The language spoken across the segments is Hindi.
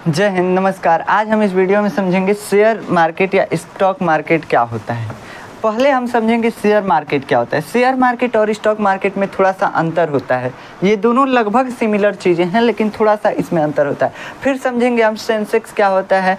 जय हिंद, नमस्कार। आज हम इस वीडियो में समझेंगे शेयर मार्केट या स्टॉक मार्केट क्या होता है। पहले हम समझेंगे शेयर मार्केट क्या होता है। शेयर मार्केट और स्टॉक मार्केट में थोड़ा सा अंतर होता है। ये दोनों लगभग सिमिलर चीज़ें हैं, लेकिन थोड़ा सा इसमें अंतर होता है। फिर समझेंगे हम सेंसेक्स क्या होता है,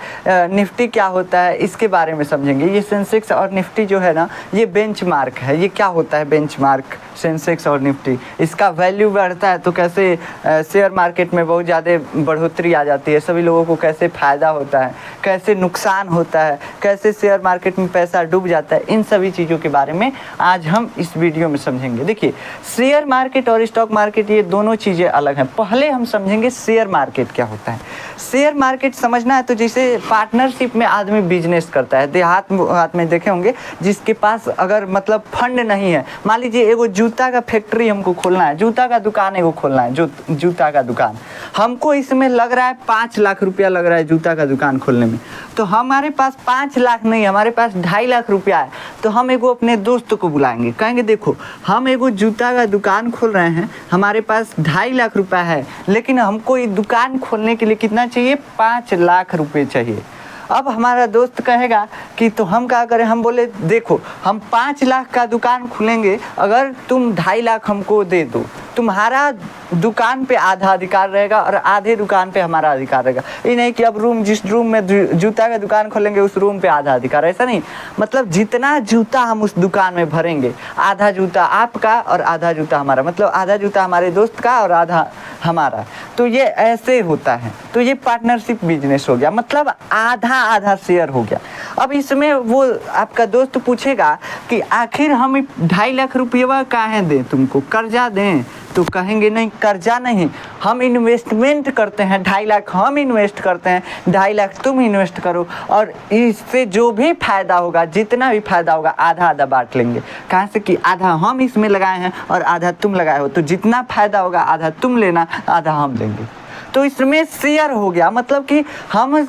निफ्टी क्या होता है, इसके बारे में समझेंगे। ये सेंसेक्स और निफ्टी जो है ना, ये बेंचमार्क है। ये क्या होता है बेंचमार्क, सेंसेक्स और निफ्टी, इसका वैल्यू बढ़ता है तो कैसे शेयर मार्केट में बहुत ज़्यादा बढ़ोतरी आ जाती है, सभी लोगों को कैसे फ़ायदा होता है, कैसे नुकसान होता है, कैसे शेयर मार्केट में पैसा डूब जाता है, इन सभी चीज़ों के बारे में आज हम इस वीडियो में समझेंगे। देखिए, शेयर मार्केट और स्टॉक मार्केट ये दोनों चीज़ें अलग हैं। पहले हम समझेंगे शेयर मार्केट क्या होता है। शेयर मार्केट समझना है तो जैसे पार्टनरशिप में आदमी बिजनेस करता है, देहात में देखे होंगे, जिसके पास अगर मतलब फंड नहीं है, मान लीजिए एगो जूता का फैक्ट्री हमको खोलना है, जूता का दुकान एगो खोलना है, जूता का दुकान, हमको इसमें लग रहा है 5 लाख रुपया लग रहा है जूता का दुकान खोलने में। तो हमारे पास 5 लाख नहीं, हमारे पास 2.5 लाख रुपया है। तो हम एगो अपने दोस्त को बुलाएंगे, कहेंगे देखो हम एगो जूता का दुकान खोल रहे हैं, हमारे पास 2.5 लाख रुपया है, लेकिन हमको ये दुकान खोलने के लिए कितना चाहिए, 5 लाख रुपये चाहिए। अब हमारा दोस्त कहेगा कि तो हम क्या करें, हम बोले देखो हम 5 लाख का दुकान खोलेंगे, अगर तुम 2.5 लाख हमको दे दो, तुम्हारा दुकान पे आधा अधिकार रहेगा और आधे दुकान पे हमारा अधिकार रहेगा। ये नहीं कि अब जिस रूम में जूता का दुकान खोलेंगे उस रूम पे आधा अधिकार, ऐसा नहीं। मतलब जितना जूता हम उस दुकान में भरेंगे, आधा जूता आपका और आधा जूता हमारा, मतलब आधा जूता हमारे दोस्त का और आधा हमारा। तो ये ऐसे होता है। तो ये पार्टनरशिप बिजनेस हो गया, मतलब आधा आधा शेयर हो गया। अब इसमें वो आपका दोस्त पूछेगा कि आखिर हम 2.5 लाख रुपया काहे दें तुमको, कर्जा दें? तो कहेंगे नहीं, कर्जा नहीं, हम इन्वेस्टमेंट करते हैं, 2.5 लाख हम इन्वेस्ट करते हैं, 2.5 लाख तुम इन्वेस्ट करो, और इससे जो भी फायदा होगा, जितना भी फायदा होगा, आधा आधा बांट लेंगे। कहाँ से कि आधा हम इसमें लगाए हैं और आधा तुम लगाए हो, तो जितना फायदा होगा आधा तुम लेना, आधा हम लेंगे। तो इसमें शेयर हो गया, मतलब कि हम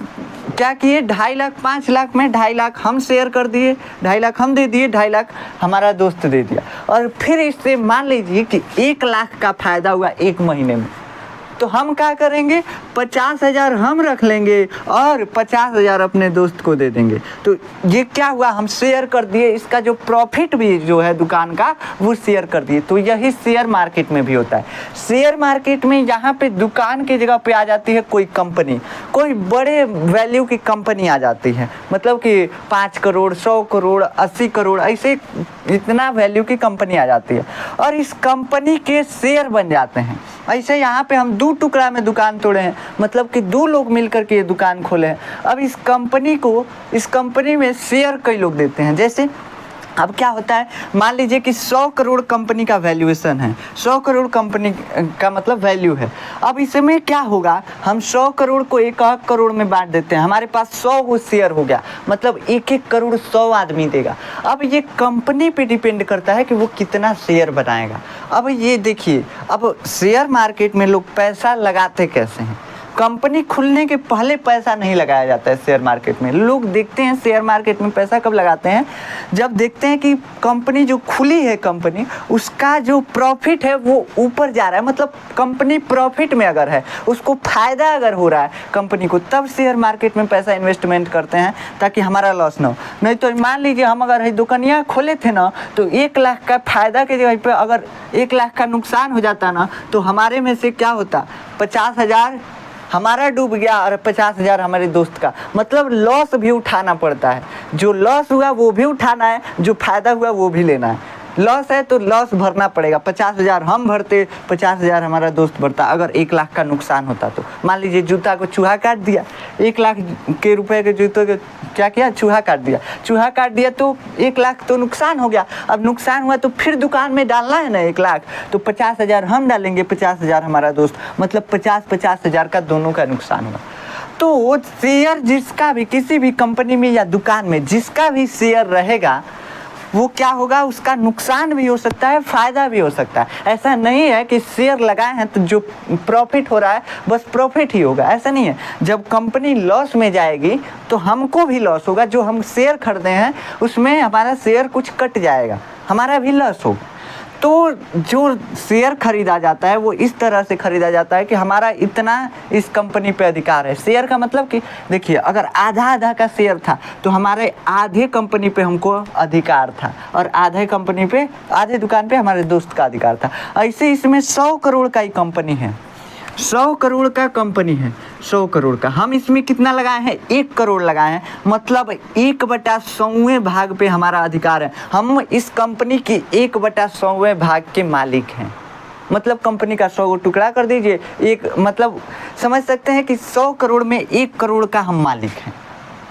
क्या किए, 2.5 लाख, 5 लाख में 2.5 लाख हम शेयर कर दिए, 2.5 लाख हम दे दिए, 2.5 लाख हमारा दोस्त दे दिया। और फिर इससे मान लीजिए कि 1 लाख का फायदा हुआ 1 महीने में, तो हम क्या करेंगे, 50,000 हम रख लेंगे और 50,000 अपने दोस्त को दे देंगे। तो ये क्या हुआ, हम शेयर कर दिए, इसका जो प्रॉफिट भी जो है दुकान का वो शेयर कर दिए। तो यही शेयर मार्केट में भी होता है। शेयर मार्केट में यहाँ पे दुकान की जगह पे आ जाती है कोई कंपनी, कोई बड़े वैल्यू की कंपनी आ जाती है, मतलब कि 5 करोड़, 100 करोड़, 80 करोड़, ऐसे इतना वैल्यू की कंपनी आ जाती है और इस कंपनी के शेयर बन जाते हैं। ऐसे यहाँ पे हम 2 टुकड़ा में दुकान तोड़े हैं, मतलब कि 2 लोग मिलकर के ये दुकान खोले हैं। अब इस कंपनी में शेयर कई लोग देते हैं। जैसे अब क्या होता है, मान लीजिए कि 100 करोड़ कंपनी का वैल्यूएशन है, 100 करोड़ कंपनी का मतलब वैल्यू है। अब इसमें क्या होगा, हम 100 करोड़ को 1 करोड़ में बांट देते हैं, हमारे पास 100 शेयर हो गया, मतलब 1 करोड़ 100 आदमी देगा। अब ये कंपनी पे डिपेंड करता है कि वो कितना शेयर बनाएगा। अब ये देखिए, अब शेयर मार्केट में लोग पैसा लगाते कैसे हैं। कंपनी खुलने के पहले पैसा नहीं लगाया जाता है शेयर मार्केट में। लोग देखते हैं शेयर मार्केट में पैसा कब लगाते हैं, जब देखते हैं कि कंपनी जो खुली है, कंपनी उसका जो प्रॉफिट है वो ऊपर जा रहा है, मतलब कंपनी प्रॉफिट में अगर है, उसको फ़ायदा अगर हो रहा है कंपनी को, तब शेयर मार्केट में पैसा इन्वेस्टमेंट करते हैं ताकि हमारा लॉस ना हो। नहीं तो मान लीजिए हम अगर दुकानियाँ खोले थे ना, तो 1 लाख का फ़ायदा के जगह पर अगर 1 लाख का नुकसान हो जाता ना, तो हमारे में से क्या होता, 50,000 हमारा डूब गया और 50,000 हमारे दोस्त का, मतलब लॉस भी उठाना पड़ता है। जो लॉस हुआ वो भी उठाना है, जो फायदा हुआ वो भी लेना है। लॉस है तो लॉस भरना पड़ेगा, 50,000 हम भरते, 50,000 हमारा दोस्त भरता। अगर 1 लाख का नुकसान होता तो मान लीजिए जूता को चूहा काट दिया, 1 लाख के रुपए के जूते के क्या किया, चूहा काट दिया, तो 1 लाख तो नुकसान हो गया। अब नुकसान हुआ तो फिर दुकान में डालना है ना 1 लाख, तो 50,000 हम डालेंगे, 50,000 हमारा दोस्त, मतलब 50,000 का दोनों का नुकसान हुआ। तो शेयर जिसका भी, किसी भी कंपनी में या दुकान में जिसका भी शेयर रहेगा, वो क्या होगा, उसका नुकसान भी हो सकता है, फ़ायदा भी हो सकता है। ऐसा नहीं है कि शेयर लगाए हैं तो जो प्रॉफिट हो रहा है बस प्रॉफिट ही होगा, ऐसा नहीं है। जब कंपनी लॉस में जाएगी तो हमको भी लॉस होगा, जो हम शेयर खरीदे हैं उसमें हमारा शेयर कुछ कट जाएगा, हमारा भी लॉस होगा। तो जो शेयर खरीदा जाता है वो इस तरह से खरीदा जाता है कि हमारा इतना इस कंपनी पे अधिकार है। शेयर का मतलब कि देखिए, अगर आधा आधा का शेयर था तो हमारे आधे कंपनी पे हमको अधिकार था और आधे कंपनी पे, आधे दुकान पे हमारे दोस्त का अधिकार था। ऐसे इसमें 100 करोड़ का ही कंपनी है, 100 करोड़ का कंपनी है, 100 करोड़ का। हम इसमें कितना लगाए हैं? 1 करोड़ लगाए हैं, मतलब 1/100वें भाग पे हमारा अधिकार है। हम इस कंपनी की 1/100वें भाग के मालिक हैं। मतलब कंपनी का 100 टुकड़ा कर दीजिए, एक मतलब समझ सकते हैं कि 100 करोड़ में 1 करोड़ का हम मालिक हैं।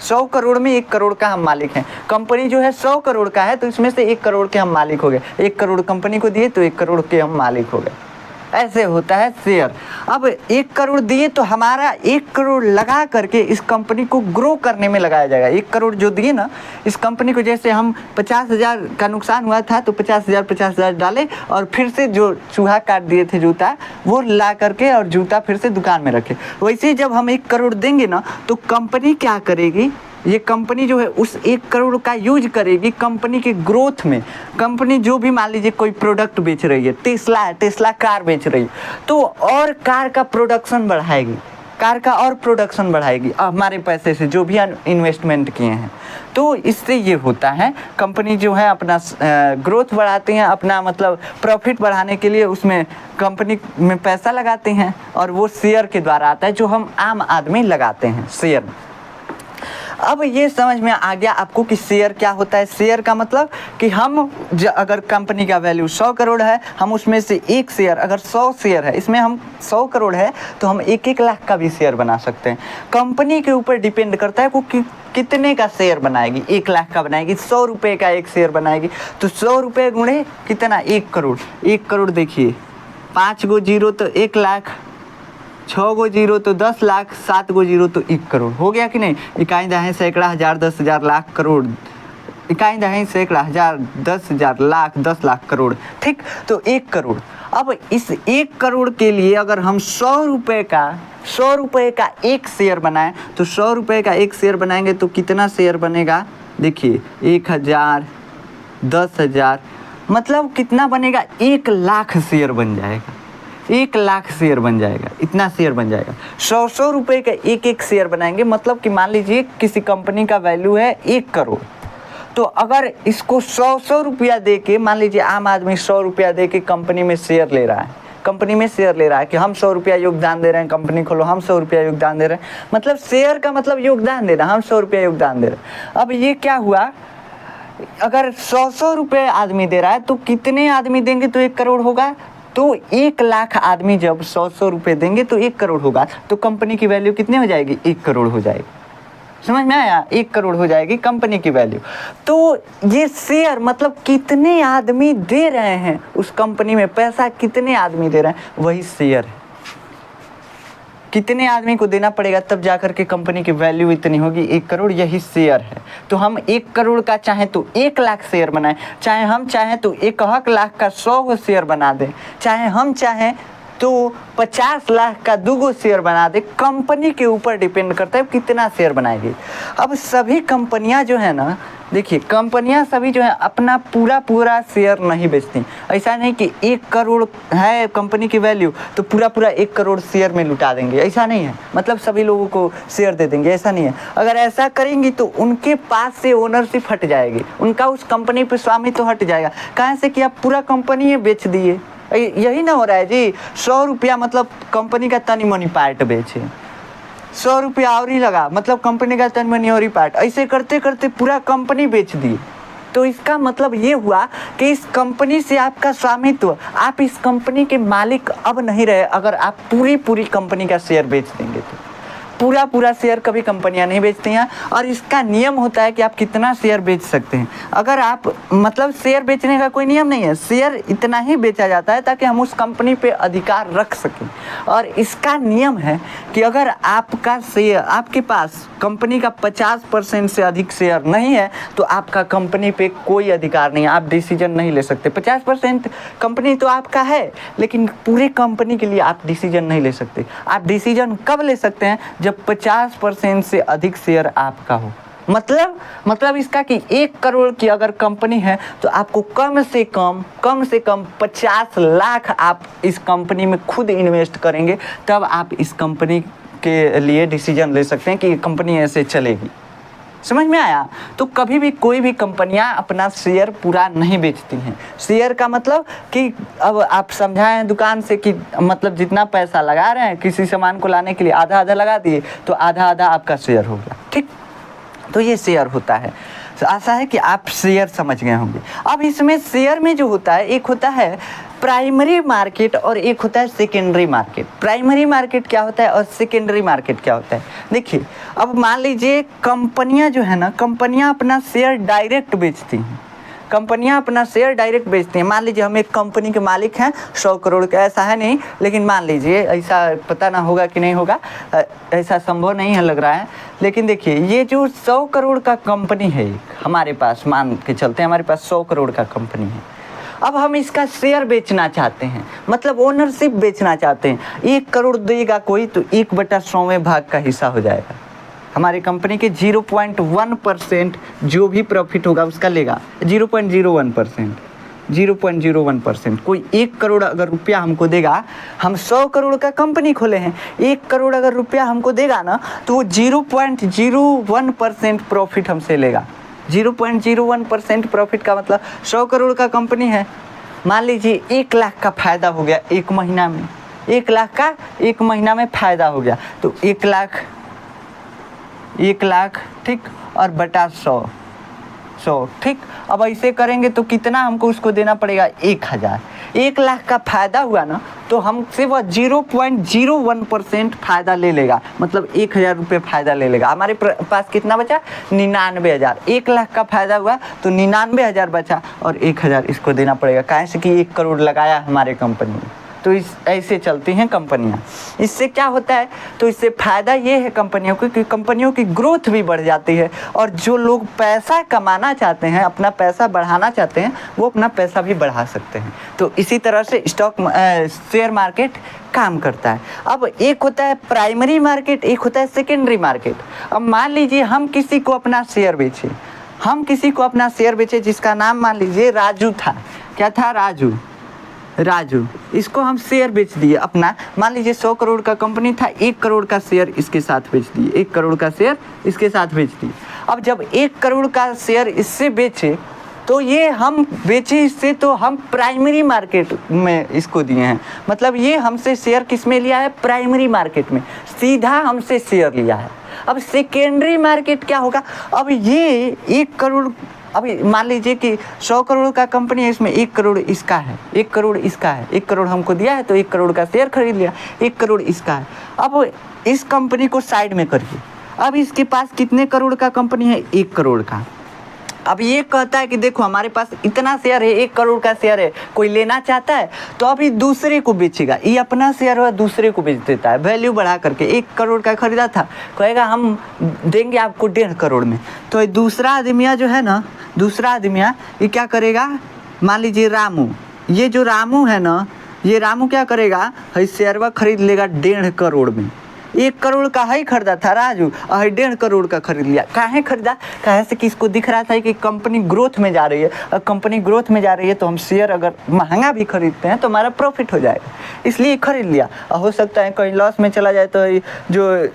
100 करोड़ में 1 करोड़ का हम मालिक हैं। कंपनी जो है 100 करोड़ का है तो इसमें से 1 करोड़ के हम मालिक हो गए। 1 करोड़ कंपनी को दिए तो 1 करोड़ के हम मालिक हो गए। ऐसे होता है शेयर। अब 1 करोड़ दिए तो हमारा 1 करोड़ लगा करके इस कंपनी को ग्रो करने में लगाया जाएगा। 1 करोड़ जो दिए ना इस कंपनी को, जैसे हम 50,000 का नुकसान हुआ था तो 50,000 डाले और फिर से जो चूहा काट दिए थे जूता, वो ला करके और जूता फिर से दुकान में रखे। वैसे ही जब हम 1 करोड़ देंगे ना तो कंपनी क्या करेगी, ये कंपनी जो है उस 1 करोड़ का यूज करेगी कंपनी के ग्रोथ में। कंपनी जो भी मान लीजिए कोई प्रोडक्ट बेच रही है, टेस्ला कार बेच रही है, तो और कार का प्रोडक्शन बढ़ाएगी, कार का और प्रोडक्शन बढ़ाएगी हमारे पैसे से जो भी इन्वेस्टमेंट किए हैं। तो इससे ये होता है, कंपनी जो है अपना ग्रोथ बढ़ाते हैं, अपना मतलब प्रॉफिट बढ़ाने के लिए उसमें कंपनी में पैसा लगाते हैं और वो शेयर के द्वारा आता है जो हम आम आदमी लगाते हैं शेयर में। अब ये समझ में आ गया आपको कि शेयर क्या होता है। शेयर का मतलब कि हम अगर कंपनी का वैल्यू 100 करोड़ है, हम उसमें से एक शेयर, अगर 100 शेयर है, इसमें हम 100 करोड़ है तो हम 1-1 लाख का भी शेयर बना सकते हैं। कंपनी के ऊपर डिपेंड करता है वो कितने का शेयर बनाएगी। 1 लाख का बनाएगी, 100 रुपये का एक शेयर बनाएगी, तो 100 रुपये गुणे कितना, 1 करोड़। 1 करोड़ देखिए, 5 गो जीरो तो 1 लाख, 6 गो जीरो तो 10 लाख, 7 गो जीरो तो 1 करोड़। हो गया कि नहीं? इकाई दहाई सैकड़ा हजार 10,000 लाख करोड़, इकाई दहाई सैकड़ा हजार 10,000 लाख 10 लाख करोड़, ठीक। तो 1 करोड़। अब इस 1 करोड़ के लिए अगर हम 100 रुपये का एक शेयर बनाएं तो 100 रुपये का एक शेयर बनाएंगे तो कितना शेयर बनेगा? देखिए 1,000, 10,000, मतलब कितना बनेगा? 1 लाख शेयर बन जाएगा। 1 लाख शेयर बन जाएगा, इतना शेयर बन जाएगा। 100 रुपये का एक शेयर बनाएंगे, मतलब कि मान लीजिए किसी कंपनी का वैल्यू है 1 करोड़, तो अगर इसको 100 रुपया दे के, मान लीजिए आम आदमी 100 रुपया दे के कंपनी में शेयर ले रहा है, कंपनी में शेयर ले रहा है कि हम 100 रुपया योगदान दे रहे हैं, कंपनी खोलो, हम 100 रुपया योगदान दे रहे हैं, मतलब शेयर का मतलब योगदान दे रहा है, हम 100 रुपया योगदान दे रहे हैं। अब ये क्या हुआ, अगर 100 रुपये आदमी दे रहा है तो कितने आदमी देंगे तो 1 करोड़ होगा? तो 1 लाख आदमी जब 100 रुपये देंगे तो 1 करोड़ होगा, तो कंपनी की वैल्यू कितनी हो जाएगी? 1 करोड़ हो जाएगी। समझ में आया? 1 करोड़ हो जाएगी कंपनी की वैल्यू। तो ये शेयर मतलब कितने आदमी दे रहे हैं उस कंपनी में पैसा, कितने आदमी दे रहे हैं, वही शेयर है। कितने आदमी को देना पड़ेगा तब जाकर के कंपनी की वैल्यू इतनी होगी, 1 करोड़, यही शेयर है। तो हम 1 करोड़ का चाहे तो 1 लाख शेयर बनाएं, चाहे हम चाहें तो 1 लाख का 100 शेयर बना दें, चाहे हम चाहें तो 50 लाख का 2 शेयर बना दे। कंपनी के ऊपर डिपेंड करता है कितना शेयर बनाएगी। अब सभी कंपनियां जो है ना, देखिए कंपनियां सभी जो है अपना पूरा शेयर नहीं बेचती। ऐसा नहीं कि 1 करोड़ है कंपनी की वैल्यू तो पूरा 1 करोड़ शेयर में लुटा देंगे, ऐसा नहीं है। मतलब सभी लोगों को शेयर दे देंगे, ऐसा नहीं है। अगर ऐसा करेंगी तो उनके पास से ओनरशिप हट जाएगी, उनका उस कंपनी पर स्वामित्व तो हट जाएगा। कहाँ से कि आप पूरा कंपनी बेच दिए, यही ना हो रहा है जी। 100 रुपया मतलब कंपनी का तनी मनी पार्ट बेचे, 100 रुपया और ही लगा मतलब कंपनी का तनी मनी और ही पार्ट, ऐसे करते करते पूरा कंपनी बेच दिए। तो इसका मतलब ये हुआ कि इस कंपनी से आपका स्वामित्व, आप इस कंपनी के मालिक अब नहीं रहे। अगर आप पूरी कंपनी का शेयर बेच देंगे तो पूरा शेयर कभी कंपनियां नहीं बेचती हैं, और इसका नियम होता है कि आप कितना शेयर बेच सकते हैं। अगर आप मतलब शेयर बेचने का कोई नियम नहीं है, शेयर इतना ही बेचा जाता है ताकि हम उस कंपनी पे अधिकार रख सकें। और इसका नियम है कि अगर आपका शेयर, आपके पास कंपनी का 50% से अधिक शेयर नहीं है तो आपका कंपनी पे कोई अधिकार नहीं है, आप डिसीजन नहीं ले सकते। 50% कंपनी तो आपका है लेकिन पूरे कंपनी के लिए आप डिसीजन नहीं ले सकते। आप डिसीजन कब ले सकते हैं? जब 50% से अधिक शेयर आपका हो, मतलब इसका कि 1 करोड़ की अगर कंपनी है तो आपको कम से कम 50 लाख आप इस कंपनी में खुद इन्वेस्ट करेंगे, तब आप इस कंपनी के लिए डिसीजन ले सकते हैं कि ये कंपनी ऐसे चलेगी। समझ में आया? तो कभी भी कोई भी कंपनियां अपना शेयर पूरा नहीं बेचती हैं। शेयर का मतलब कि अब आप समझाएं दुकान से कि मतलब जितना पैसा लगा रहे हैं किसी सामान को लाने के लिए आधा आधा लगा दिए तो आधा आधा आपका शेयर हो गया, ठीक। तो ये शेयर होता है। तो आशा है कि आप शेयर समझ गए होंगे। अब इसमें शेयर में जो होता है, एक होता है प्राइमरी मार्केट और एक होता है सेकेंडरी मार्केट। प्राइमरी मार्केट क्या होता है और सेकेंडरी मार्केट क्या होता है? देखिए, अब मान लीजिए कंपनियां जो है ना, कंपनियां अपना शेयर डायरेक्ट बेचती हैं। कंपनियां अपना शेयर डायरेक्ट बेचती हैं। मान लीजिए हम एक कंपनी के मालिक हैं 100 करोड़ का, ऐसा है नहीं, लेकिन मान लीजिए, ऐसा पता ना होगा कि नहीं होगा, ऐसा संभव नहीं है लग रहा है, लेकिन देखिए ये जो 100 करोड़ का कंपनी है हमारे पास, मान के चलते हैं हमारे पास 100 करोड़ का कंपनी है। अब हम इसका शेयर बेचना चाहते हैं, मतलब ओनरशिप बेचना चाहते हैं। 1 करोड़ देगा कोई तो 1/100वें भाग का हिस्सा हो जाएगा। हमारी कंपनी के 0.1% जो भी प्रॉफिट होगा उसका लेगा। 0.01%, 0.01%। कोई 1 करोड़ अगर रुपया हमको देगा, हम 100 करोड़ का कंपनी खोले हैं, 1 करोड़ अगर रुपया हमको देगा ना, तो वो 0.01% प्रॉफिट हमसे लेगा। 0.01% प्रॉफिट का मतलब 100 करोड़ का कंपनी है, मान लीजिए 1 लाख का फ़ायदा हो गया 1 महीना में, 1 लाख का 1 महीना में फ़ायदा हो गया, तो 1 लाख ठीक, और बटा 100, ठीक। अब ऐसे करेंगे तो कितना हमको उसको देना पड़ेगा? 1000। 1 लाख का फ़ायदा हुआ ना, तो हमसे वह 0.01% फ़ायदा ले लेगा, मतलब 1000 रुपये फ़ायदा ले लेगा। हमारे पास कितना बचा? 99,000। 1 लाख का फ़ायदा हुआ तो 99,000 बचा और 1000 इसको देना पड़ेगा, काहे से कि 1 करोड़ लगाया हमारे कंपनी में। तो ऐसे चलती हैं कंपनियां। इससे क्या होता है? तो इससे फ़ायदा ये है कंपनियों को कि कंपनियों की ग्रोथ भी बढ़ जाती है, और जो लोग पैसा कमाना चाहते हैं, अपना पैसा बढ़ाना चाहते हैं, वो अपना पैसा भी बढ़ा सकते हैं। तो इसी तरह से शेयर मार्केट काम करता है। अब एक होता है प्राइमरी मार्केट, एक होता है सेकेंडरी मार्केट। अब मान लीजिए हम किसी को अपना शेयर बेचे, जिसका नाम मान लीजिए राजू था। क्या था? राजू। इसको हम शेयर बेच दिए अपना, मान लीजिए 100 करोड़ का कंपनी था, 1 करोड़ का शेयर इसके साथ बेच दिए, 1 करोड़ का शेयर इसके साथ बेच दिए। अब जब 1 करोड़ का शेयर इससे बेचे, तो ये हम बेचे इससे, तो हम प्राइमरी मार्केट में इसको दिए हैं, मतलब ये हमसे शेयर किस में लिया है? प्राइमरी मार्केट में, सीधा हमसे शेयर लिया है। अब सेकेंडरी मार्केट क्या होगा? अब ये 1 करोड़, अभी मान लीजिए कि 100 करोड़ का कंपनी है, इसमें 1 करोड़ इसका है, 1 करोड़ इसका है, 1 करोड़ हमको दिया है तो 1 करोड़ का शेयर खरीद लिया, 1 करोड़ इसका है। अब इस कंपनी को साइड में करिए, अब इसके पास कितने करोड़ का कंपनी है? 1 करोड़ का। अब ये कहता है कि देखो हमारे पास इतना शेयर है, 1 करोड़ का शेयर है, कोई लेना चाहता है, तो अभी दूसरे को बेचेगा। ये अपना शेयर है दूसरे को बेच देता है, वैल्यू बढ़ा करके। 1 करोड़ का खरीदा था, कहेगा हम देंगे आपको 1.5 करोड़ में। तो दूसरा आदमिया जो है ना, ये क्या करेगा? मान लीजिए रामू, ये जो रामू है ना, ये रामू क्या करेगा? शेयरवा खरीद लेगा 1.5 करोड़ में। 1 करोड़ का ही खरीदा था राजू, और 1.5 करोड़ का खरीद लिया। काहे खरीदा? काहे से कि इसको दिख रहा था कि कंपनी ग्रोथ में जा रही है, और कंपनी ग्रोथ में जा रही है तो हम शेयर अगर महंगा भी खरीदते हैं तो हमारा प्रॉफिट हो जाएगा, इसलिए खरीद लिया। और हो सकता है कहीं लॉस में चला जाए तो जो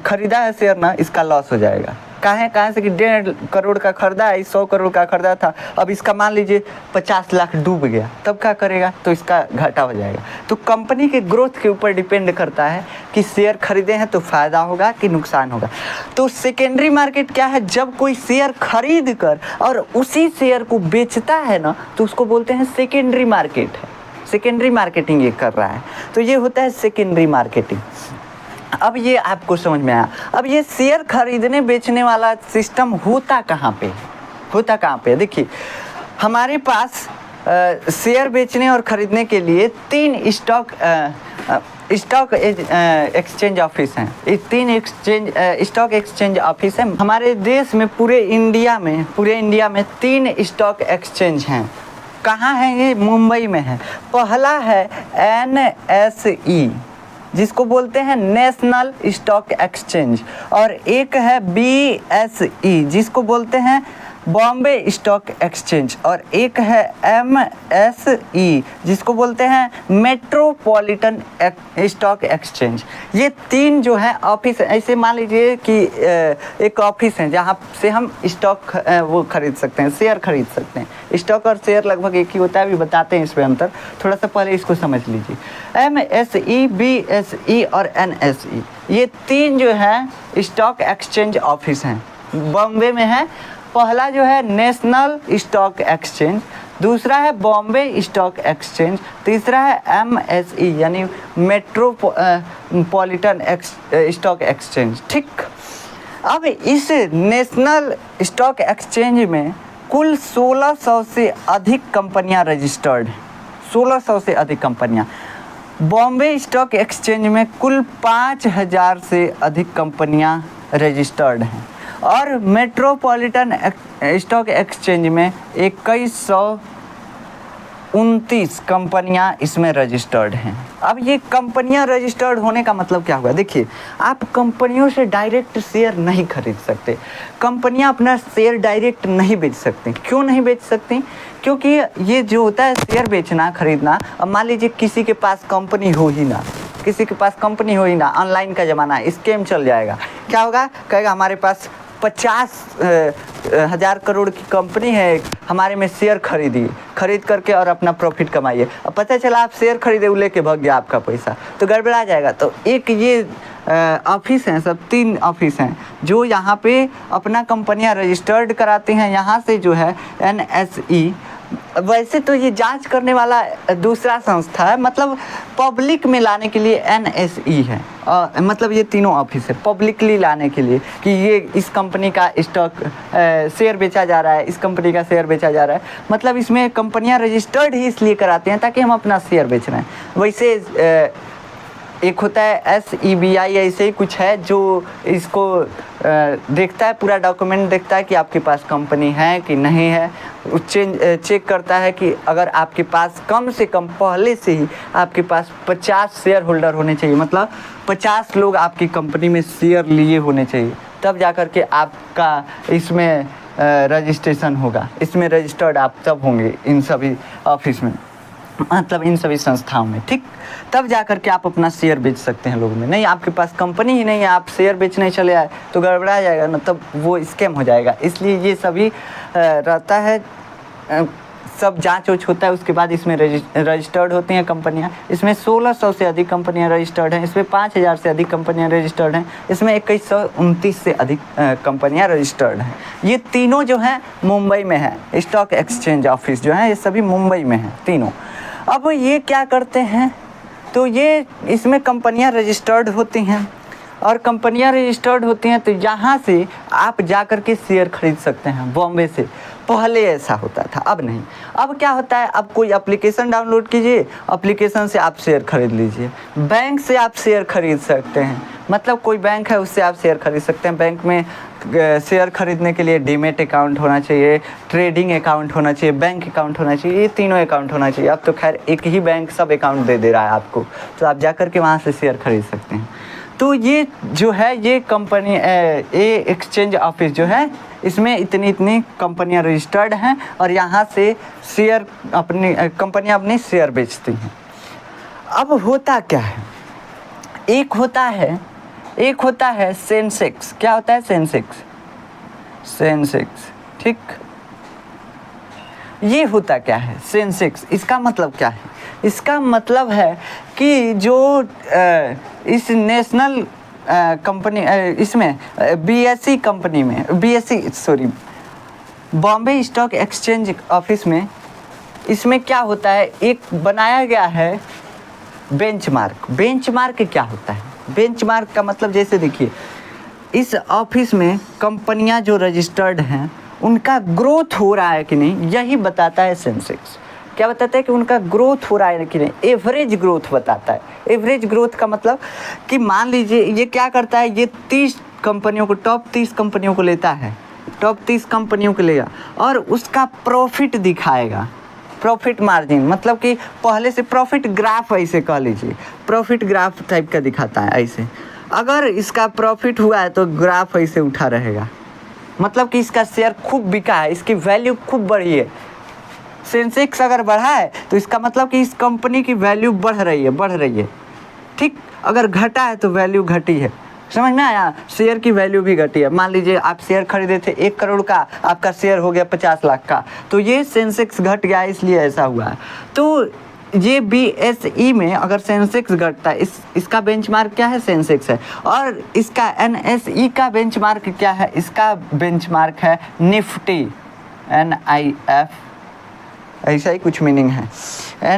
खरीदा है शेयर ना, इसका लॉस हो जाएगा। काहे से कि 1.5 करोड़ का खरीदा है, 100 करोड़ का खरीदा था, अब इसका मान लीजिए 50 लाख डूब गया, तब क्या करेगा? तो इसका घाटा हो जाएगा। तो कंपनी के ग्रोथ के ऊपर डिपेंड करता है कि शेयर खरीदे हैं तो फ़ायदा होगा कि नुकसान होगा। तो सेकेंडरी मार्केट क्या है? जब कोई शेयर खरीद कर और उसी शेयर को बेचता है ना, तो उसको बोलते हैं सेकेंडरी मार्केट है। सेकेंडरी मार्केटिंग ये कर रहा है, तो ये होता है सेकेंडरी मार्केटिंग। अब ये आपको समझ में आया। अब ये शेयर खरीदने बेचने वाला सिस्टम होता कहाँ पे? देखिए, हमारे पास शेयर बेचने और ख़रीदने के लिए 3 स्टॉक एक्सचेंज ऑफिस हैं। ये 3 स्टॉक एक्सचेंज ऑफिस हैं हमारे देश में। पूरे इंडिया में 3 स्टॉक एक्सचेंज हैं। कहाँ है ये? मुंबई में है। पहला है NSE, जिसको बोलते हैं नेशनल स्टॉक एक्सचेंज, और एक है BSE जिसको बोलते हैं बॉम्बे स्टॉक एक्सचेंज, और एक है MSE जिसको बोलते हैं मेट्रोपॉलिटन स्टॉक एक्सचेंज। ये 3 जो है ऑफिस, ऐसे मान लीजिए कि एक ऑफिस है जहाँ से हम स्टॉक वो खरीद सकते हैं, शेयर खरीद सकते हैं। स्टॉक और शेयर लगभग एक ही होता है, अभी बताते हैं इसमें अंतर, थोड़ा सा पहले इसको समझ लीजिए। MSE, BSE और NSE, ये 3 जो है स्टॉक एक्सचेंज ऑफिस हैं, बॉम्बे में है। पहला जो है नेशनल स्टॉक एक्सचेंज, दूसरा है बॉम्बे स्टॉक एक्सचेंज, तीसरा है MSE यानी मेट्रोपॉलिटन स्टॉक एक्सचेंज। ठीक, अब इस नेशनल स्टॉक एक्सचेंज में कुल 1600 से अधिक कंपनियां रजिस्टर्ड हैं, 1600 से अधिक कंपनियां। बॉम्बे स्टॉक एक्सचेंज में कुल 5000 से अधिक कंपनियां रजिस्टर्ड हैं, और मेट्रोपॉलिटन स्टॉक एक्सचेंज में 2129 कंपनियां इसमें रजिस्टर्ड हैं। अब ये कंपनियां रजिस्टर्ड होने का मतलब क्या हुआ? देखिए, आप कंपनियों से डायरेक्ट शेयर नहीं खरीद सकते, कंपनियां अपना शेयर डायरेक्ट नहीं बेच सकती। क्यों नहीं बेच सकती? क्योंकि ये जो होता है शेयर बेचना खरीदना, अब मान लीजिए किसी के पास कंपनी हो ही ना, किसी के पास कंपनी हो ही ना, ऑनलाइन का ज़माना है, स्कैम चल जाएगा। क्या होगा? कहेगा हमारे पास 50,000 करोड़ की कंपनी है, हमारे में शेयर खरीद करके और अपना प्रॉफिट कमाइए। अब पता चला आप शेयर खरीदे, वो लेके भाग गया आपका पैसा, तो गड़बड़ा जाएगा। तो एक ये ऑफिस हैं, सब 3 ऑफिस हैं जो यहाँ पे अपना कंपनियाँ रजिस्टर्ड कराते हैं। यहाँ से जो है NSE, वैसे तो ये जांच करने वाला दूसरा संस्था है, मतलब पब्लिक में लाने के लिए NSE है। मतलब ये तीनों ऑफिस है पब्लिकली लाने के लिए कि ये इस कंपनी का स्टॉक शेयर बेचा जा रहा है, इस कंपनी का शेयर बेचा जा रहा है। मतलब इसमें कंपनियां रजिस्टर्ड ही इसलिए कराते हैं ताकि हम अपना शेयर बेच रहे हैं। वैसे एक होता है SEBI, ऐसे ही कुछ है जो इसको देखता है, पूरा डॉक्यूमेंट देखता है कि आपके पास कंपनी है कि नहीं है, चेक करता है कि अगर आपके पास कम से कम पहले से ही आपके पास 50 शेयर होल्डर होने चाहिए, मतलब 50 लोग आपकी कंपनी में शेयर लिए होने चाहिए, तब जाकर के आपका इसमें रजिस्ट्रेशन होगा, इसमें रजिस्टर्ड आप तब होंगे इन सभी ऑफिस में, मतलब इन सभी संस्थाओं में। ठीक, तब जाकर के आप अपना शेयर बेच सकते हैं लोगों में। नहीं, आपके पास कंपनी ही नहीं है, आप शेयर बेचने चले आए तो गड़बड़ा जाएगा ना, तब वो स्कैम हो जाएगा। इसलिए ये सभी रहता है, सब जांच वोच होता है, उसके बाद इसमें रजिस्टर्ड होती हैं कंपनियां। इसमें 1600 से अधिक कंपनियां रजिस्टर्ड हैं, इसमें 5000 से अधिक कंपनियां रजिस्टर्ड हैं, इसमें 2129 से अधिक कंपनियां रजिस्टर्ड हैं। ये तीनों जो हैं मुंबई में है, स्टॉक एक्सचेंज ऑफिस जो है ये सभी मुंबई में हैं तीनों। अब ये क्या करते हैं, तो ये इसमें कंपनियां रजिस्टर्ड होती हैं, और कंपनियां रजिस्टर्ड होती हैं तो यहाँ से आप जा कर के शेयर खरीद सकते हैं बॉम्बे से। पहले ऐसा होता था, अब नहीं। अब क्या होता है, अब कोई एप्लीकेशन डाउनलोड कीजिए, एप्लीकेशन से आप शेयर खरीद लीजिए। बैंक से आप शेयर खरीद सकते हैं, मतलब कोई बैंक है उससे आप शेयर खरीद सकते हैं। बैंक में शेयर खरीदने के लिए डीमेट अकाउंट होना चाहिए, ट्रेडिंग अकाउंट होना चाहिए, बैंक अकाउंट होना चाहिए, ये तीनों अकाउंट होना चाहिए। अब तो खैर एक ही बैंक सब अकाउंट दे रहा है आपको, तो आप जा कर के वहाँ से शेयर खरीद सकते हैं। तो ये जो है ये कंपनी ये एक्सचेंज ऑफिस जो है इसमें इतनी कंपनियां रजिस्टर्ड हैं, और यहाँ से शेयर अपनी कंपनियां अपनी शेयर बेचती हैं। अब होता क्या है, एक होता है सेंसेक्स। क्या होता है सेंसेक्स? ठीक, ये होता क्या है सेंसेक्स? इसका मतलब क्या है? इसका मतलब है कि जो इस नेशनल कंपनी इसमें BSE कंपनी में बॉम्बे स्टॉक एक्सचेंज ऑफिस में, इसमें क्या होता है, एक बनाया गया है बेंचमार्क। बेंचमार्क क्या होता है? बेंचमार्क का मतलब जैसे देखिए, इस ऑफिस में कंपनियां जो रजिस्टर्ड हैं उनका ग्रोथ हो रहा है कि नहीं, यही बताता है सेंसेक्स। क्या बताता है कि उनका ग्रोथ हो रहा है कि नहीं, एवरेज ग्रोथ बताता है। एवरेज ग्रोथ का मतलब कि मान लीजिए ये क्या करता है, ये 30 कंपनियों को, टॉप 30 कंपनियों को लेता है, टॉप 30 कंपनियों को लेगा और उसका प्रॉफिट दिखाएगा। प्रॉफिट मार्जिन, मतलब कि पहले से प्रॉफिट ग्राफ ऐसे कह लीजिए, प्रॉफिट ग्राफ टाइप का दिखाता है ऐसे। अगर इसका प्रॉफिट हुआ है तो ग्राफ ऐसे उठा रहेगा, मतलब कि इसका शेयर खूब बिका है, इसकी वैल्यू खूब बढ़ी है। सेंसेक्स अगर बढ़ा है तो इसका मतलब कि इस कंपनी की वैल्यू बढ़ रही है, ठीक। अगर घटा है तो वैल्यू घटी है, समझ में आया, शेयर की वैल्यू भी घटी है। मान लीजिए आप शेयर खरीदे थे 1 करोड़ का, आपका शेयर हो गया 50 लाख का, तो ये सेंसेक्स घट गया इसलिए ऐसा हुआ है। तो ये BSE में अगर सेंसेक्स घटता है, इसका बेंचमार्क क्या है, सेंसेक्स है, और इसका NSE का बेंचमार्क क्या है, इसका बेंचमार्क है निफ्टी, NIF, ऐसा ही कुछ मीनिंग है,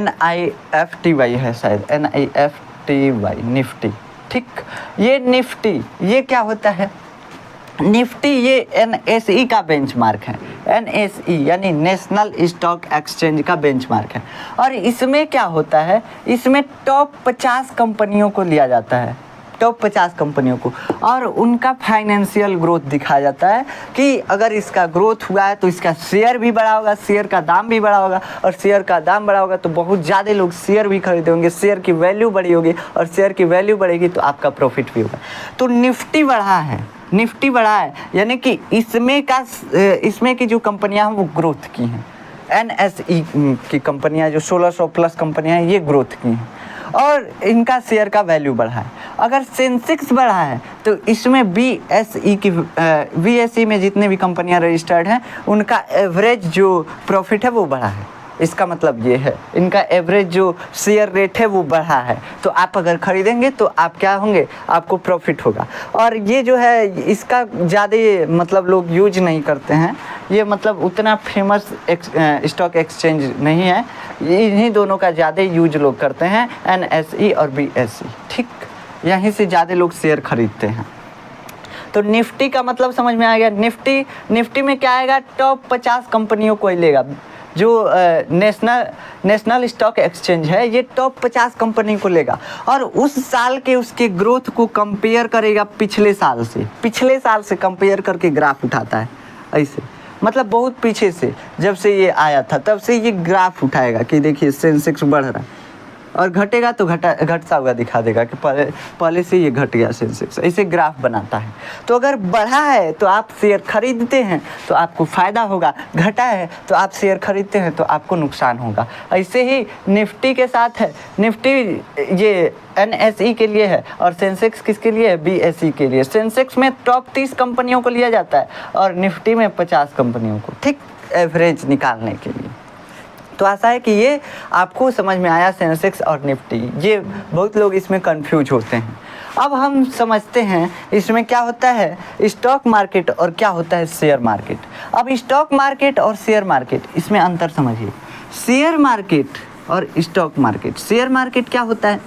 NIFTY है शायद, NIFTY, निफ्टी, ठीक। ये निफ्टी ये क्या होता है, निफ्टी ये NSE का बेंचमार्क है, NSE यानी नेशनल स्टॉक एक्सचेंज का बेंचमार्क है। और इसमें क्या होता है, इसमें टॉप 50 कंपनियों को लिया जाता है, टॉप 50 कंपनियों को, और उनका फाइनेंशियल ग्रोथ दिखाया जाता है कि अगर इसका ग्रोथ हुआ है तो इसका शेयर भी बढ़ा होगा, शेयर का दाम भी बढ़ा होगा, और शेयर का दाम बढ़ा होगा तो बहुत ज़्यादा लोग शेयर भी खरीदे होंगे, शेयर की वैल्यू बढ़ी होगी, और शेयर की वैल्यू बढ़ेगी तो आपका प्रॉफिट भी होगा। तो निफ्टी बढ़ा है, निफ्टी बढ़ा है, यानी कि इसमें की जो कंपनियाँ हैं वो ग्रोथ की हैं, NSE की कंपनियाँ जो 1600 प्लस कंपनियाँ हैं ये ग्रोथ की हैं, और इनका शेयर का वैल्यू बढ़ा है। अगर सेंसेक्स बढ़ा है तो इसमें BSE में जितने भी कंपनियां रजिस्टर्ड हैं उनका एवरेज जो प्रॉफिट है वो बढ़ा है। इसका मतलब ये है, इनका एवरेज जो शेयर रेट है वो बढ़ा है, तो आप अगर खरीदेंगे तो आप क्या होंगे, आपको प्रॉफिट होगा। और ये जो है इसका ज़्यादा मतलब लोग यूज नहीं करते हैं, ये मतलब उतना फेमस स्टॉक एक्सचेंज नहीं है, इन्हीं दोनों का ज़्यादा यूज लोग करते हैं, NSE और BSE, ठीक। यहीं से ज़्यादा लोग शेयर खरीदते हैं। तो निफ्टी का मतलब समझ में आ गया, निफ्टी में क्या आएगा, टॉप 50 कंपनियों को ही लेगा। जो नेशनल स्टॉक एक्सचेंज है ये टॉप 50 कंपनी को लेगा, और उस साल के उसके ग्रोथ को कंपेयर करेगा पिछले साल से कंपेयर करके ग्राफ उठाता है ऐसे, मतलब बहुत पीछे से जब से ये आया था तब से ये ग्राफ उठाएगा कि देखिए सेंसेक्स बढ़ रहा है, और घटेगा तो घटता हुआ दिखा देगा कि पहले से ये घट गया सेंसेक्स, ऐसे ग्राफ बनाता है। तो अगर बढ़ा है तो आप शेयर खरीदते हैं तो आपको फ़ायदा होगा, घटा है तो आप शेयर खरीदते हैं तो आपको नुकसान होगा। ऐसे ही निफ्टी के साथ है, निफ्टी ये NSE के लिए है, और सेंसेक्स किसके लिए है, BSE के लिए। सेंसेक्स में टॉप 30 कंपनियों को लिया जाता है और निफ्टी में 50 कंपनियों को, ठीक, एवरेज निकालने के लिए। तो ऐसा है कि ये आपको समझ में आया सेंसेक्स और निफ्टी, ये बहुत लोग इसमें कंफ्यूज होते हैं। अब हम समझते हैं इसमें क्या होता है स्टॉक मार्केट और क्या होता है शेयर मार्केट। अब स्टॉक मार्केट और शेयर मार्केट, इसमें अंतर समझिए। शेयर मार्केट और स्टॉक मार्केट, शेयर मार्केट क्या होता है,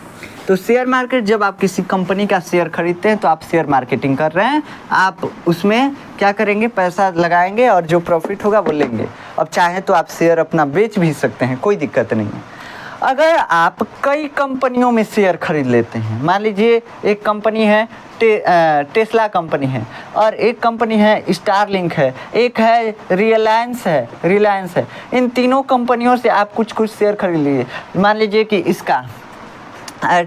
तो शेयर मार्केट जब आप किसी कंपनी का शेयर खरीदते हैं तो आप शेयर मार्केटिंग कर रहे हैं, आप उसमें क्या करेंगे, पैसा लगाएंगे और जो प्रॉफिट होगा वो लेंगे। अब चाहे तो आप शेयर अपना बेच भी सकते हैं, कोई दिक्कत नहीं है। अगर आप कई कंपनियों में शेयर खरीद लेते हैं, मान लीजिए एक कंपनी है टेस्ला कंपनी है, और एक कंपनी है स्टारलिंक है, एक है रिलायंस है, इन तीनों कंपनियों से आप कुछ शेयर खरीद लीजिए। मान लीजिए कि इसका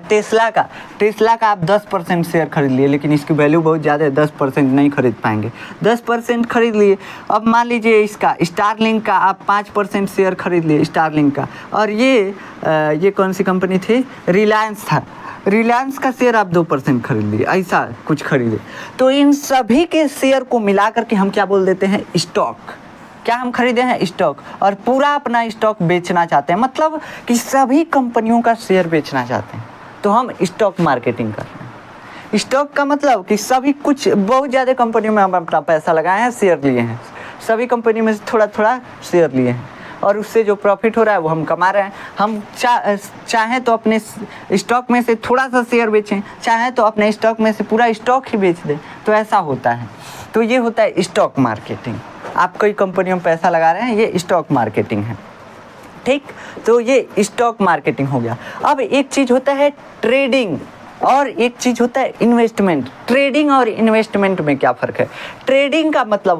टेस्ला का आप 10% शेयर खरीद लिए, लेकिन इसकी वैल्यू बहुत ज़्यादा है, 10% नहीं खरीद पाएंगे, 10% खरीद लिए। अब मान लीजिए इसका स्टारलिंक का आप 5% शेयर खरीद लिए स्टारलिंक का, और ये कौन सी कंपनी थी, रिलायंस था, रिलायंस का शेयर आप 2% खरीद लिए, ऐसा कुछ खरीदे। तो इन सभी के शेयर को मिला करके हम क्या बोल देते हैं, स्टॉक। क्या हम खरीदे हैं, स्टॉक, और पूरा अपना स्टॉक बेचना चाहते हैं, मतलब कि सभी कंपनियों का शेयर बेचना चाहते हैं, तो हम स्टॉक मार्केटिंग कर रहे हैं। स्टॉक का मतलब कि सभी कुछ बहुत ज़्यादा कंपनियों में हम अपना पैसा लगाए हैं, शेयर लिए हैं, सभी कंपनी में से थोड़ा थोड़ा शेयर लिए हैं, और उससे जो प्रॉफिट हो रहा है वो हम कमा रहे हैं। हम चाहें तो अपने स्टॉक में से थोड़ा सा शेयर बेचें, चाहें तो अपने स्टॉक में से पूरा स्टॉक ही बेच दें, तो ऐसा होता है। तो ये होता है स्टॉक मार्केटिंग। आप कई कंपनियों में पैसा लगा रहे हैं, ये स्टॉक मार्केटिंग है, ठीक। तो ये स्टॉक मार्केटिंग हो गया। अब एक चीज़ होता है ट्रेडिंग, और एक चीज़ होता है इन्वेस्टमेंट। ट्रेडिंग और इन्वेस्टमेंट में क्या फ़र्क है? ट्रेडिंग का मतलब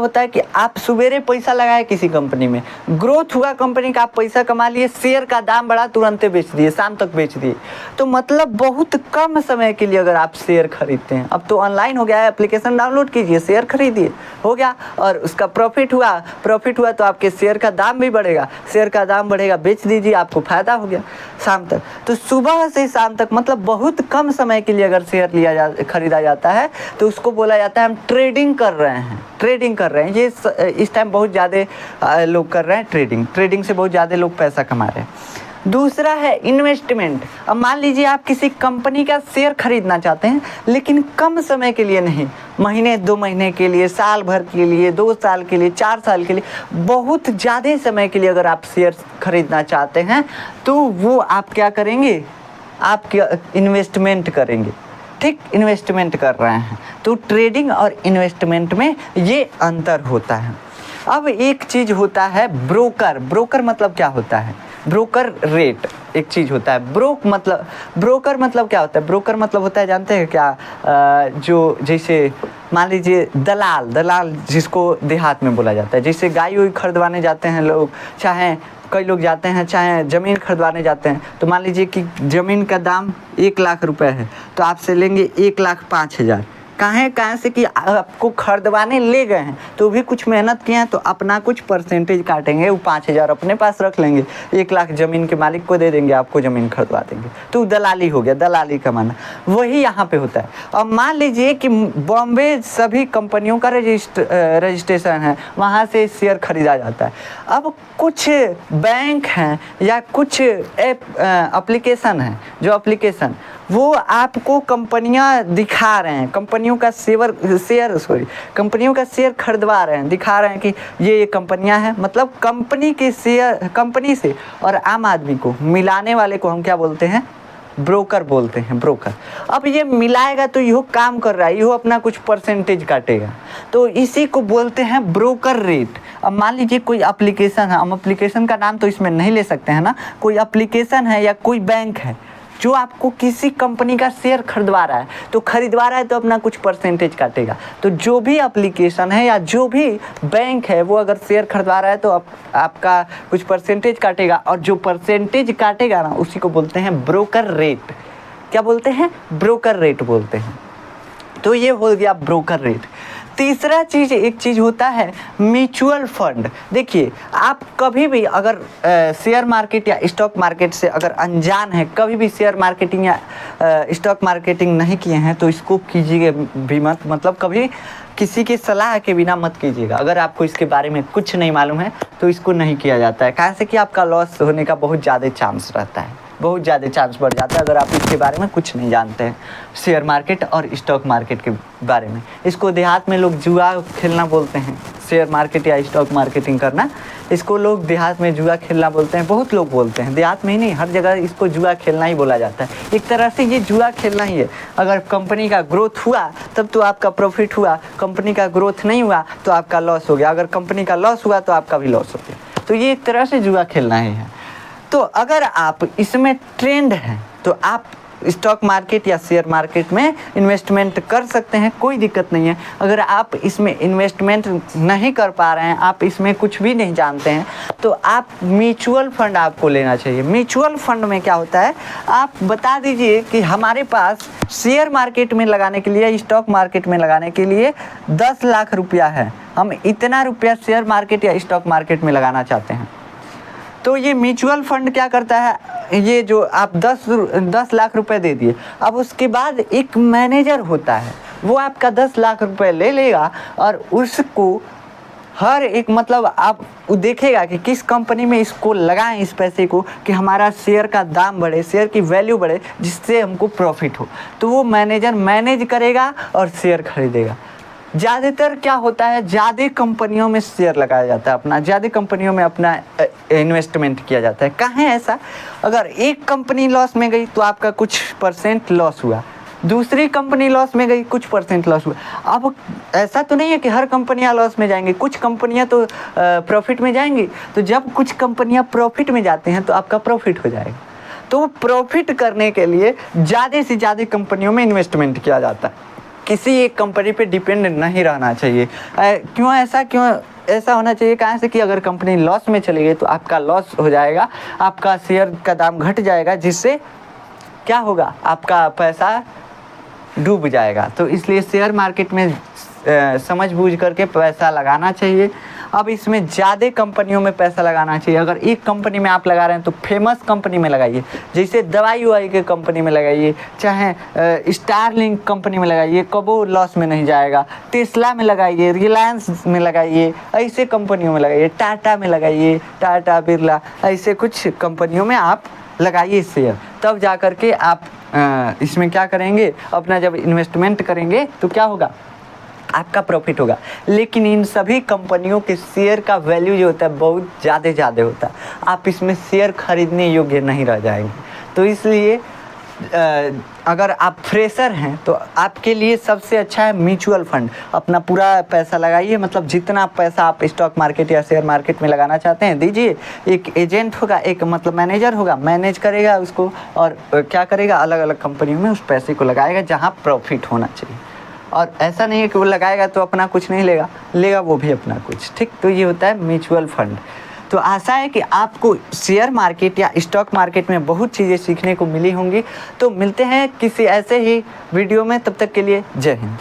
होता है कि आप सवेरे पैसा लगाए किसी कंपनी में, ग्रोथ हुआ कंपनी का, आप पैसा कमा लिए, शेयर का दाम बढ़ा, तुरंत बेच दिए, शाम तक बेच दिए। तो मतलब बहुत कम समय के लिए अगर आप शेयर खरीदते हैं, अब तो ऑनलाइन हो गया है, एप्लीकेशन डाउनलोड कीजिए, शेयर खरीदिए, हो गया, और उसका प्रॉफिट हुआ तो आपके शेयर का दाम भी बढ़ेगा, शेयर का दाम बढ़ेगा, बेच दीजिए, आपको फ़ायदा हो गया शाम तक। तो सुबह से शाम तक मतलब बहुत कम समय के लिए अगर शेयर खरीदा जाता है तो उसको बोला जाता है हम ट्रेडिंग कर रहे हैं। ये इस टाइम बहुत ज़्यादा लोग कर रहे हैं ट्रेडिंग से बहुत ज़्यादा लोग पैसा कमा रहे हैं। दूसरा है इन्वेस्टमेंट। अब मान लीजिए आप किसी कंपनी का शेयर खरीदना चाहते हैं, लेकिन कम समय के लिए नहीं, महीने 2 महीने के लिए, साल भर के लिए, 2 साल के लिए, 4 साल के लिए, बहुत ज़्यादा समय के लिए अगर आप शेयर खरीदना चाहते हैं तो वो आप क्या करेंगे? आप क्या इन्वेस्टमेंट करेंगे, ठीक, इन्वेस्टमेंट कर रहे हैं। तो ट्रेडिंग और इन्वेस्टमेंट में ये अंतर होता है। अब एक चीज़ होता है ब्रोकर मतलब क्या होता है? ब्रोकर रेट एक चीज़ होता है। ब्रोकर मतलब क्या होता है? ब्रोकर मतलब होता है, जानते हैं क्या? जो जैसे मान लीजिए दलाल जिसको देहात में बोला जाता है, जैसे गाय खरीदवाने जाते हैं लोग, चाहे कई लोग जाते हैं, चाहे ज़मीन खरीदवाने जाते हैं, तो मान लीजिए कि ज़मीन का दाम 1 लाख रुपए है, तो आपसे लेंगे 1,05,000। कहाँ से कि आपको खरीदवाने ले गए हैं, तो भी कुछ मेहनत किए हैं, तो अपना कुछ परसेंटेज काटेंगे, वो 5,000 अपने पास रख लेंगे, 1 लाख ज़मीन के मालिक को दे देंगे, आपको ज़मीन खरीदवा देंगे। तो दलाली हो गया, दलाली का माना वही यहाँ पे होता है। और मान लीजिए कि बॉम्बे सभी कंपनियों का रजिस्ट्रेशन है, वहाँ से शेयर खरीदा जाता है। अब कुछ बैंक हैं या कुछ एप्लीकेशन हैं, जो एप्लीकेशन वो आपको कंपनियां दिखा रहे हैं, कंपनियों का शेयर खरीदवा रहे हैं, दिखा रहे हैं कि ये कंपनियां हैं। मतलब कंपनी से और आम आदमी को मिलाने वाले को हम क्या बोलते हैं? ब्रोकर बोलते हैं, ब्रोकर। अब ये मिलाएगा तो यह काम कर रहा है, यह अपना कुछ परसेंटेज काटेगा, तो इसी को बोलते हैं ब्रोकर रेट। अब मान लीजिए कोई एप्लीकेशन है, हम एप्लीकेशन का नाम तो इसमें नहीं ले सकते हैं ना, कोई एप्लीकेशन है या कोई बैंक है जो आपको किसी कंपनी का शेयर खरीदवा रहा है तो अपना कुछ परसेंटेज काटेगा। तो जो भी एप्लीकेशन है या जो भी बैंक है वो अगर शेयर खरीदवा रहा है तो आपका कुछ परसेंटेज काटेगा, और जो परसेंटेज काटेगा ना उसी को बोलते हैं ब्रोकर रेट। क्या बोलते हैं? ब्रोकर रेट बोलते हैं। तो ये हो गया ब्रोकर रेट। तीसरा एक चीज़ होता है म्यूचुअल फंड। देखिए, आप कभी भी अगर शेयर मार्केट या स्टॉक मार्केट से अगर अनजान है, कभी भी शेयर मार्केटिंग या स्टॉक मार्केटिंग नहीं किए हैं तो इसको कीजिएगा भी मत। मतलब कभी किसी की सलाह के बिना मत कीजिएगा। अगर आपको इसके बारे में कुछ नहीं मालूम है तो इसको नहीं किया जाता है, कारण से कि आपका लॉस होने का बहुत ज़्यादा चांस रहता है, बहुत ज़्यादा चांस बढ़ जाता है अगर आप इसके बारे में कुछ नहीं जानते हैं, शेयर मार्केट और स्टॉक मार्केट के बारे में। इसको देहात में लोग जुआ खेलना बोलते हैं, शेयर मार्केट या स्टॉक मार्केटिंग करना, इसको लोग देहात में जुआ खेलना बोलते हैं। बहुत लोग बोलते हैं, देहात में ही नहीं, हर जगह इसको जुआ खेलना ही बोला जाता है। एक तरह से ये जुआ खेलना ही है। अगर कंपनी का ग्रोथ हुआ तब तो आपका प्रॉफिट हुआ, कंपनी का ग्रोथ नहीं हुआ तो आपका लॉस हो गया, अगर कंपनी का लॉस हुआ तो आपका भी लॉस हो गया। तो ये एक तरह से जुआ खेलना ही है। तो अगर आप इसमें ट्रेंड हैं तो आप स्टॉक मार्केट या शेयर मार्केट में इन्वेस्टमेंट कर सकते हैं, कोई दिक्कत नहीं है। अगर आप इसमें इन्वेस्टमेंट नहीं कर पा रहे हैं, आप इसमें कुछ भी नहीं जानते हैं, तो आप म्यूचुअल फंड आपको लेना चाहिए। म्यूचुअल फंड में क्या होता है, आप बता दीजिए कि हमारे पास शेयर मार्केट में लगाने के लिए, स्टॉक मार्केट में लगाने के लिए 10 लाख रुपया है, हम इतना रुपया शेयर मार्केट या स्टॉक मार्केट में लगाना चाहते हैं। तो ये म्यूचुअल फंड क्या करता है, ये जो आप 10 लाख रुपए दे दिए, अब उसके बाद एक मैनेजर होता है, वो आपका 10 लाख रुपए ले लेगा और उसको हर एक, मतलब आप देखेगा कि किस कंपनी में इसको लगाएं, इस पैसे को, कि हमारा शेयर का दाम बढ़े, शेयर की वैल्यू बढ़े, जिससे हमको प्रॉफिट हो। तो वो मैनेजर मैनेज करेगा और शेयर खरीदेगा। ज़्यादातर क्या होता है, ज़्यादा कंपनियों में शेयर लगाया जाता है, अपना ज़्यादा कंपनियों में अपना इन्वेस्टमेंट किया जाता है। कहाँ है ऐसा, अगर एक कंपनी लॉस में गई तो आपका कुछ परसेंट लॉस हुआ, दूसरी कंपनी लॉस में गई कुछ परसेंट लॉस हुआ। अब ऐसा तो नहीं है कि हर कंपनियां लॉस में जाएंगी, कुछ कंपनियां तो प्रॉफिट में जाएंगी। तो जब कुछ कंपनियां प्रॉफिट में जाते हैं तो आपका प्रॉफिट हो जाएगा। तो प्रॉफिट करने के लिए ज़्यादा से ज़्यादा कंपनियों में इन्वेस्टमेंट किया जाता है। किसी एक कंपनी पे डिपेंड नहीं रहना चाहिए। क्यों ऐसा होना चाहिए? कहाँ से कि अगर कंपनी लॉस में चली गई तो आपका लॉस हो जाएगा, आपका शेयर का दाम घट जाएगा, जिससे क्या होगा, आपका पैसा डूब जाएगा। तो इसलिए शेयर मार्केट में समझ बूझ करके पैसा लगाना चाहिए। अब इसमें ज़्यादा कंपनियों में पैसा लगाना चाहिए। अगर एक कंपनी में आप लगा रहे हैं तो फेमस कंपनी में लगाइए, जैसे दवाई उवाई के कंपनी में लगाइए, चाहे स्टारलिंक कंपनी में लगाइए, कबो लॉस में नहीं जाएगा। टेस्ला में लगाइए, रिलायंस में लगाइए, ऐसे कंपनियों में लगाइए, टाटा में लगाइए, टाटा बिरला, ऐसे कुछ कंपनियों में आप लगाइए शेयर। तब जा कर के आप इसमें क्या करेंगे, अपना जब इन्वेस्टमेंट करेंगे तो क्या होगा, आपका प्रॉफिट होगा। लेकिन इन सभी कंपनियों के शेयर का वैल्यू जो होता है बहुत ज़्यादा होता है, आप इसमें शेयर खरीदने योग्य नहीं रह जाएंगे। तो इसलिए अगर आप फ्रेशर हैं तो आपके लिए सबसे अच्छा है म्यूचुअल फंड। अपना पूरा पैसा लगाइए, मतलब जितना पैसा आप स्टॉक मार्केट या शेयर मार्केट में लगाना चाहते हैं दीजिए। एक एजेंट होगा, एक मतलब मैनेजर होगा, मैनेज करेगा उसको और क्या करेगा, अलग अलग कंपनियों में उस पैसे को लगाएगा जहाँ प्रॉफिट होना चाहिए। और ऐसा नहीं है कि वो लगाएगा तो अपना कुछ नहीं लेगा वो भी अपना कुछ, ठीक। तो ये होता है म्यूचुअल फंड। तो आशा है कि आपको शेयर मार्केट या स्टॉक मार्केट में बहुत चीज़ें सीखने को मिली होंगी। तो मिलते हैं किसी ऐसे ही वीडियो में, तब तक के लिए जय हिंद।